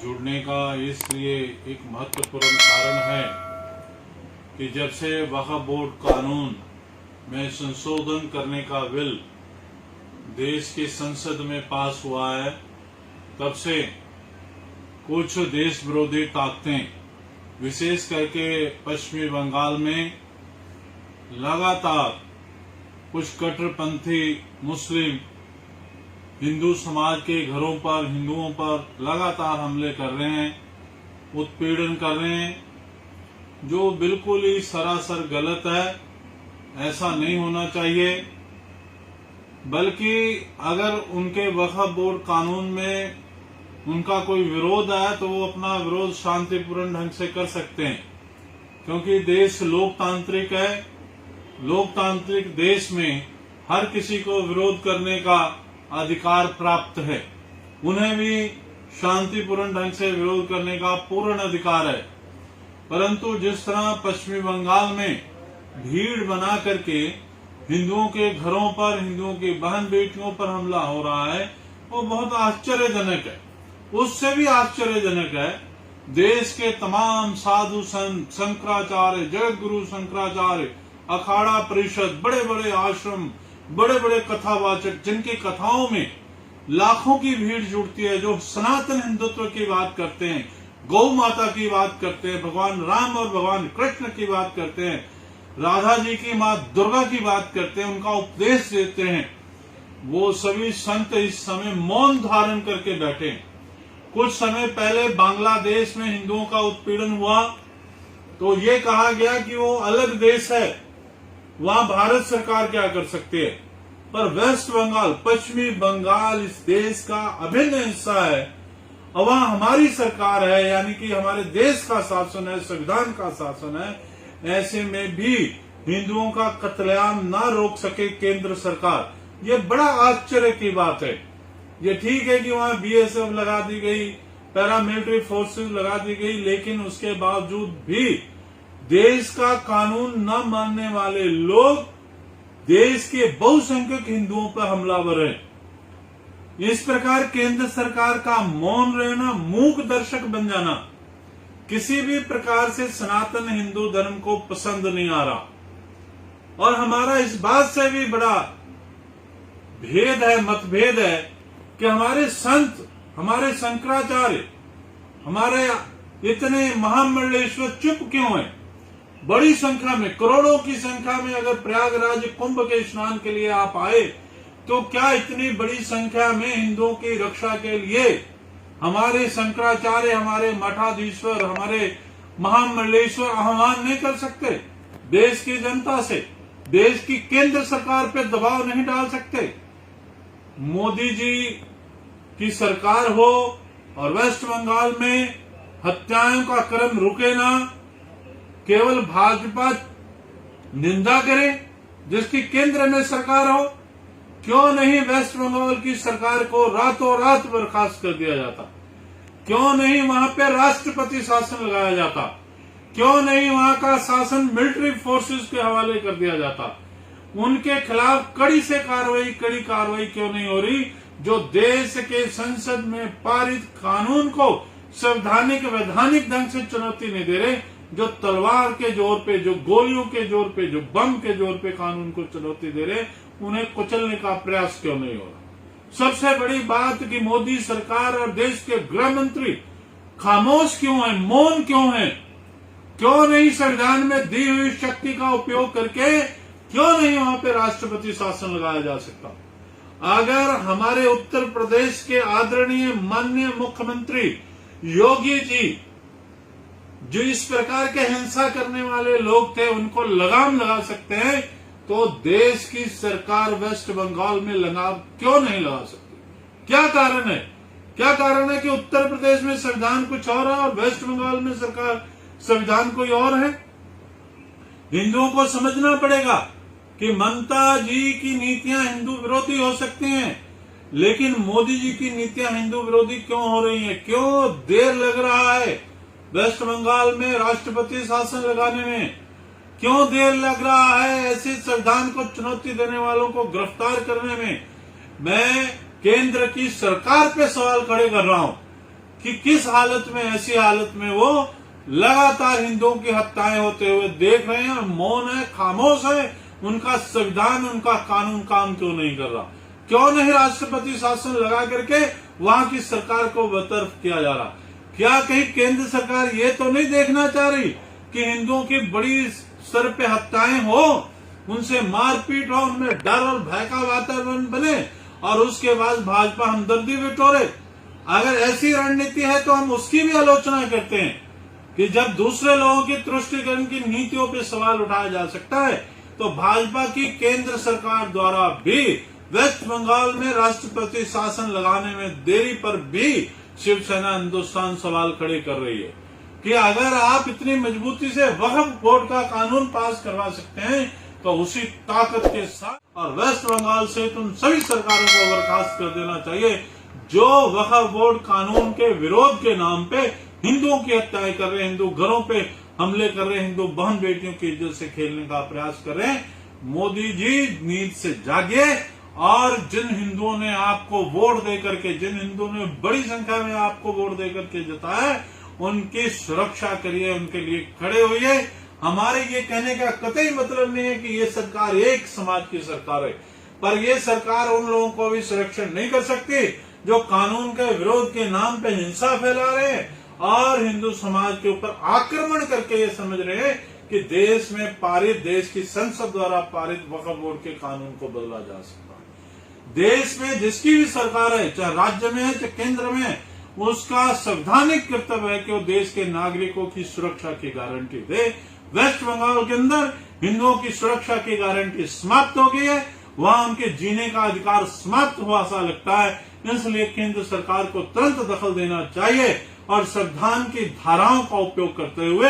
जुड़ने का इसलिए एक महत्वपूर्ण कारण है कि जब से वक्फ बोर्ड कानून में संशोधन करने का बिल देश की संसद में पास हुआ है, तब से कुछ देश विरोधी ताकतें, विशेष करके पश्चिमी बंगाल में लगातार कुछ कट्टरपंथी मुस्लिम हिंदू समाज के घरों पर, हिंदुओं पर लगातार हमले कर रहे हैं, उत्पीड़न कर रहे हैं, जो बिल्कुल ही सरासर गलत है। ऐसा नहीं होना चाहिए। बल्कि अगर उनके वक्फ बोर्ड कानून में उनका कोई विरोध है तो वो अपना विरोध शांतिपूर्ण ढंग से कर सकते हैं, क्योंकि देश लोकतांत्रिक है। लोकतांत्रिक देश में हर किसी को विरोध करने का अधिकार प्राप्त है। उन्हें भी शांतिपूर्ण ढंग से विरोध करने का पूर्ण अधिकार है। परंतु जिस तरह पश्चिमी बंगाल में भीड़ बना करके हिंदुओं के घरों पर, हिंदुओं की बहन बेटियों पर हमला हो रहा है, वो बहुत आश्चर्यजनक है। उससे भी आश्चर्यजनक है, देश के तमाम साधु संत, शंकराचार्य, जगत गुरु शंकराचार्य, अखाड़ा परिषद, बड़े बड़े आश्रम, बड़े बड़े कथावाचक, जिनकी कथाओं में लाखों की भीड़ जुड़ती है, जो सनातन हिंदुत्व की बात करते हैं, गौ माता की बात करते हैं, भगवान राम और भगवान कृष्ण की बात करते हैं, राधा जी की माँ दुर्गा की बात करते हैं, उनका उपदेश देते हैं, वो सभी संत इस समय मौन धारण करके बैठे हैं। कुछ समय पहले बांग्लादेश में हिंदुओं का उत्पीड़न हुआ तो ये कहा गया कि वो अलग देश है, वहां भारत सरकार क्या कर सकती है। पर वेस्ट बंगाल, पश्चिमी बंगाल इस देश का अभिन्न हिस्सा है और वहां हमारी सरकार है, यानी कि हमारे देश का शासन है, संविधान का शासन है। ऐसे में भी हिंदुओं का कत्लेआम ना रोक सके केंद्र सरकार, ये बड़ा आश्चर्य की बात है। ये ठीक है कि वहां बीएसएफ लगा दी गई, पैरामिलिट्री फोर्सेस लगा दी गई, लेकिन उसके बावजूद भी देश का कानून न मानने वाले लोग देश के बहुसंख्यक हिंदुओं पर हमलावर हैं। इस प्रकार केंद्र सरकार का मौन रहना, मूक दर्शक बन जाना किसी भी प्रकार से सनातन हिंदू धर्म को पसंद नहीं आ रहा। और हमारा इस बात से भी बड़ा भेद है, मतभेद है कि हमारे संत, हमारे शंकराचार्य, हमारे इतने महामंडलेश्वर चुप क्यों हैं। बड़ी संख्या में, करोड़ों की संख्या में अगर प्रयागराज कुंभ के स्नान के लिए आप आए तो क्या इतनी बड़ी संख्या में हिंदुओं की रक्षा के लिए हमारे शंकराचार्य, हमारे मठाधीश्वर, हमारे महामंडलेश्वर आह्वान नहीं कर सकते? देश की जनता से, देश की केंद्र सरकार पे दबाव नहीं डाल सकते? मोदी जी की सरकार हो और वेस्ट बंगाल में हत्याओं का क्रम रुके ना, केवल भाजपा निंदा करे जिसकी केंद्र में सरकार हो। क्यों नहीं वेस्ट बंगाल की सरकार को रातों रात बर्खास्त कर दिया जाता? क्यों नहीं वहां पे राष्ट्रपति शासन लगाया जाता? क्यों नहीं वहां का शासन मिलिट्री फोर्सेस के हवाले कर दिया जाता? उनके खिलाफ कड़ी कार्रवाई क्यों नहीं हो रही? जो देश के संसद में पारित कानून को संवैधानिक, वैधानिक ढंग से चुनौती नहीं दे रहे, जो तलवार के जोर पे, जो गोलियों के जोर पे, जो बम के जोर पे कानून को चुनौती दे रहे, उन्हें कुचलने का प्रयास क्यों नहीं हो रहा? सबसे बड़ी बात कि मोदी सरकार और देश के गृह मंत्री खामोश क्यों है, मौन क्यों है? क्यों नहीं संविधान में दी हुई शक्ति का उपयोग करके क्यों नहीं वहां पे राष्ट्रपति शासन लगाया जा सकता? अगर हमारे उत्तर प्रदेश के आदरणीय माननीय मुख्यमंत्री योगी जी, जो इस प्रकार के हिंसा करने वाले लोग थे, उनको लगाम लगा सकते हैं, तो देश की सरकार वेस्ट बंगाल में लगाम क्यों नहीं लगा सकती? क्या कारण है? क्या कारण है कि उत्तर प्रदेश में संविधान कुछ और है और वेस्ट बंगाल में सरकार संविधान कोई और है? हिंदुओं को समझना पड़ेगा कि ममता जी की नीतियां हिंदू विरोधी हो सकती हैं, लेकिन मोदी जी की नीतियां हिंदू विरोधी क्यों हो रही हैं? क्यों देर लग रहा है वेस्ट बंगाल में राष्ट्रपति शासन लगाने में? क्यों देर लग रहा है ऐसे संविधान को चुनौती देने वालों को गिरफ्तार करने में? मैं केंद्र की सरकार पे सवाल खड़े कर रहा हूं कि किस हालत में, ऐसी हालत में वो लगातार हिंदुओं की हत्याएं होते हुए देख रहे हैं और मौन है, खामोश है। उनका संविधान, उनका कानून काम क्यों नहीं कर रहा? क्यों नहीं राष्ट्रपति शासन लगा करके वहां की सरकार को बर्तरफ किया जा रहा? क्या कहीं केंद्र सरकार ये तो नहीं देखना चाह रही कि हिंदुओं की बड़ी स्तर पे हत्याएं हो, उनसे मारपीट हो, उनमें डर और भय का वातावरण बने और उसके बाद भाजपा हमदर्दी बिटोरे? अगर ऐसी रणनीति है तो हम उसकी भी आलोचना करते हैं कि जब दूसरे लोगों की तुष्टीकरण की नीतियों पे सवाल उठाया जा सकता है, तो भाजपा की केंद्र सरकार द्वारा भी वेस्ट बंगाल में राष्ट्रपति शासन लगाने में देरी पर भी शिवसेना हिंदुस्तान सवाल खड़े कर रही है कि अगर आप इतनी मजबूती से वक्फ बोर्ड का कानून पास करवा सकते हैं तो उसी ताकत के साथ और वेस्ट बंगाल से उन सभी सरकारों को बर्खास्त कर देना चाहिए जो वक्फ बोर्ड कानून के विरोध के नाम पे हिंदुओं की हत्याएं कर रहे हैं, हिंदू घरों पे हमले कर रहे हैं, हिंदू बहन बेटियों की इज्जत से खेलने का प्रयास कर रहे हैं। मोदी जी नींद से जागिए और जिन हिंदुओं ने आपको वोट देकर के, जिन हिंदुओं ने बड़ी संख्या में आपको वोट देकर के जिताया, उनकी सुरक्षा करिए, उनके लिए खड़े होइए। हमारे ये कहने का कतई मतलब नहीं है कि ये सरकार एक समाज की सरकार है, पर ये सरकार उन लोगों को भी संरक्षण नहीं कर सकती जो कानून के विरोध के नाम पे हिंसा फैला रहे हैं और हिंदू समाज के ऊपर आक्रमण करके ये समझ रहे हैं कि देश में पारित, देश की संसद द्वारा पारित वक्फ बोर्ड के कानून को बदला जा सकता है। देश में जिसकी भी सरकार है, चाहे राज्य में है चाहे केंद्र में, उसका संवैधानिक कर्तव्य है कि वो देश के नागरिकों की सुरक्षा की गारंटी दे। वेस्ट बंगाल के अंदर हिंदुओं की सुरक्षा की गारंटी समाप्त हो गई है, वहां उनके जीने का अधिकार समाप्त हुआ सा लगता है। इसलिए केंद्र सरकार को तुरंत दखल देना चाहिए और संविधान की धाराओं का उपयोग करते हुए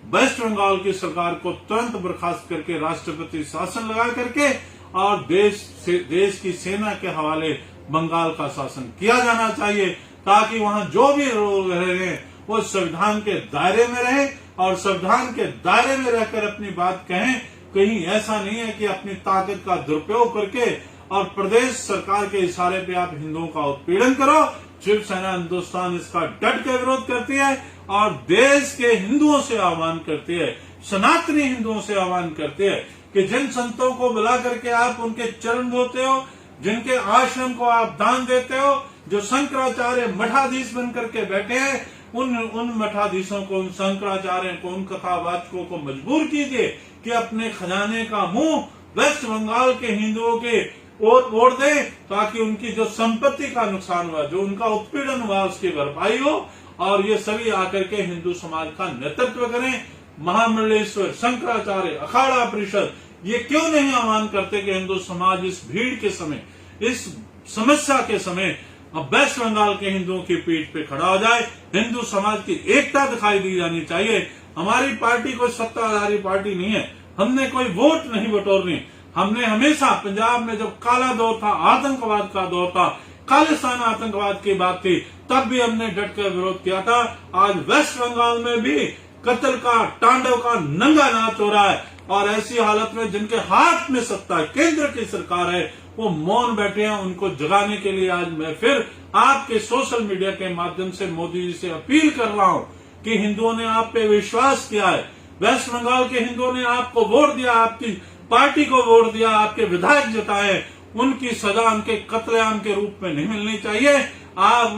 वेस्ट बंगाल की सरकार को तुरंत बर्खास्त करके राष्ट्रपति शासन लगा करके और देश की सेना के हवाले बंगाल का शासन किया जाना चाहिए, ताकि वहां जो भी लोग रह रहे हैं वो संविधान के दायरे में रहे और संविधान के दायरे में रहकर अपनी बात कहें। कहीं ऐसा नहीं है कि अपनी ताकत का दुरुपयोग करके और प्रदेश सरकार के इशारे पे आप हिंदुओं का उत्पीड़न करो। शिवसेना हिंदुस्तान इसका डट के विरोध करती है और देश के हिंदुओं से आह्वान करती है, सनातनी हिंदुओं से आह्वान करती है कि जिन संतों को बुला करके आप उनके चरण धोते हो, जिनके आश्रम को आप दान देते हो, जो शंकराचार्य मठाधीश बन करके बैठे हैं, उन मठाधीशों को, उन शंकराचार्य को, उन कथावाचकों को मजबूर कीजिए कि अपने खजाने का मुंह वेस्ट बंगाल के हिंदुओं के ओर दे, ताकि उनकी जो संपत्ति का नुकसान हुआ, जो उनका उत्पीड़न हुआ, उसकी भरपाई हो और ये सभी आकर के हिंदू समाज का नेतृत्व करें। महामंडलेश्वर, शंकराचार्य, अखाड़ा परिषद ये क्यों नहीं आह्वान करते कि हिंदू समाज इस भीड़ के समय, इस समस्या के समय अब वेस्ट बंगाल के हिंदुओं की पीठ पे खड़ा हो जाए। हिंदू समाज की एकता दिखाई दी जानी चाहिए। हमारी पार्टी कोई सत्ताधारी पार्टी नहीं है, हमने कोई वोट नहीं बटोरनी। हमने हमेशा पंजाब में जब काला दौर था, आतंकवाद का दौर था, खालिस्तान आतंकवाद की बात थी, तब भी हमने डट कर विरोध किया था। आज वेस्ट बंगाल में भी कत्ल का, तांडव का नंगा नाच हो रहा है और ऐसी हालत में जिनके हाथ में सत्ता है, केंद्र की सरकार है, वो मौन बैठे हैं। उनको जगाने के लिए आज मैं फिर आपके सोशल मीडिया के माध्यम से मोदी जी से अपील कर रहा हूं कि हिंदुओं ने आप पे विश्वास किया है, वेस्ट बंगाल के हिंदुओं ने आपको वोट दिया, आपकी पार्टी को वोट दिया, आपके विधायक जिताए, उनकी सजा उनके कत्लेआम के रूप में नहीं मिलनी चाहिए। आप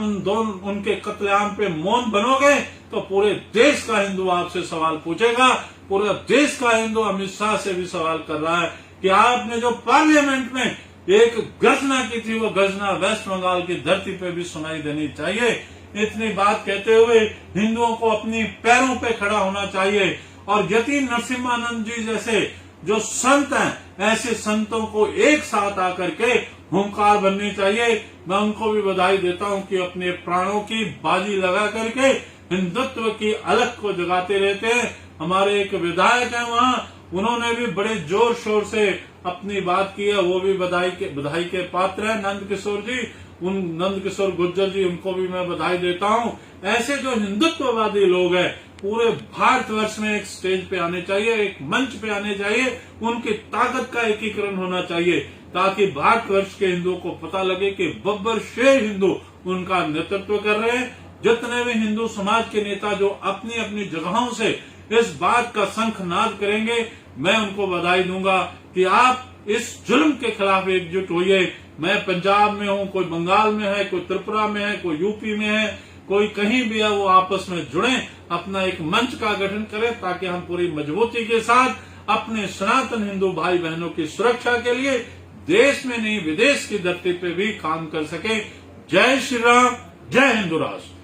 उनके कत्लेआम पे मौन बनोगे तो पूरे देश का हिंदू आपसे सवाल पूछेगा। पूरा देश का हिंदू अमित शाह से भी सवाल कर रहा है कि आपने जो पार्लियामेंट में एक गर्जना की थी, वो गर्जना वेस्ट बंगाल की धरती पे भी सुनाई देनी चाहिए। इतनी बात कहते हुए हिंदुओं को अपनी पैरों पे खड़ा होना चाहिए और यति नरसिम्हानंद जी जैसे जो संत हैं, ऐसे संतों को एक साथ आकर के हुंकार बननी चाहिए। मैं उनको भी बधाई देता हूं कि अपने प्राणों की बाजी लगा करके हिंदुत्व की अलख को जगाते रहते हैं। हमारे एक विधायक हैं वहां, उन्होंने भी बड़े जोर शोर से अपनी बात की है, वो भी बधाई के पात्र हैं। नंद किशोर गुर्जर जी, उनको भी मैं बधाई देता हूं। ऐसे जो हिंदुत्ववादी लोग हैं पूरे भारतवर्ष में एक स्टेज पे आने चाहिए, एक मंच पे आने चाहिए, उनकी ताकत का एकीकरण होना चाहिए ताकि भारतवर्ष के हिंदुओं को पता लगे कि बब्बर शेर हिंदू उनका नेतृत्व कर रहे हैं। जितने भी हिंदू समाज के नेता जो अपनी अपनी जगहों से इस बात का शंखनाद करेंगे, मैं उनको बधाई दूंगा कि आप इस जुल्म के खिलाफ एकजुट होइए। मैं पंजाब में हूं, कोई बंगाल में है, कोई त्रिपुरा में है, कोई यूपी में है, कोई कहीं भी है, वो आपस में जुड़े, अपना एक मंच का गठन करें ताकि हम पूरी मजबूती के साथ अपने सनातन हिंदू भाई बहनों की सुरक्षा के लिए देश में नहीं विदेश की धरती पे भी काम कर सके। जय श्री राम, जय हिंदू राष्ट्र।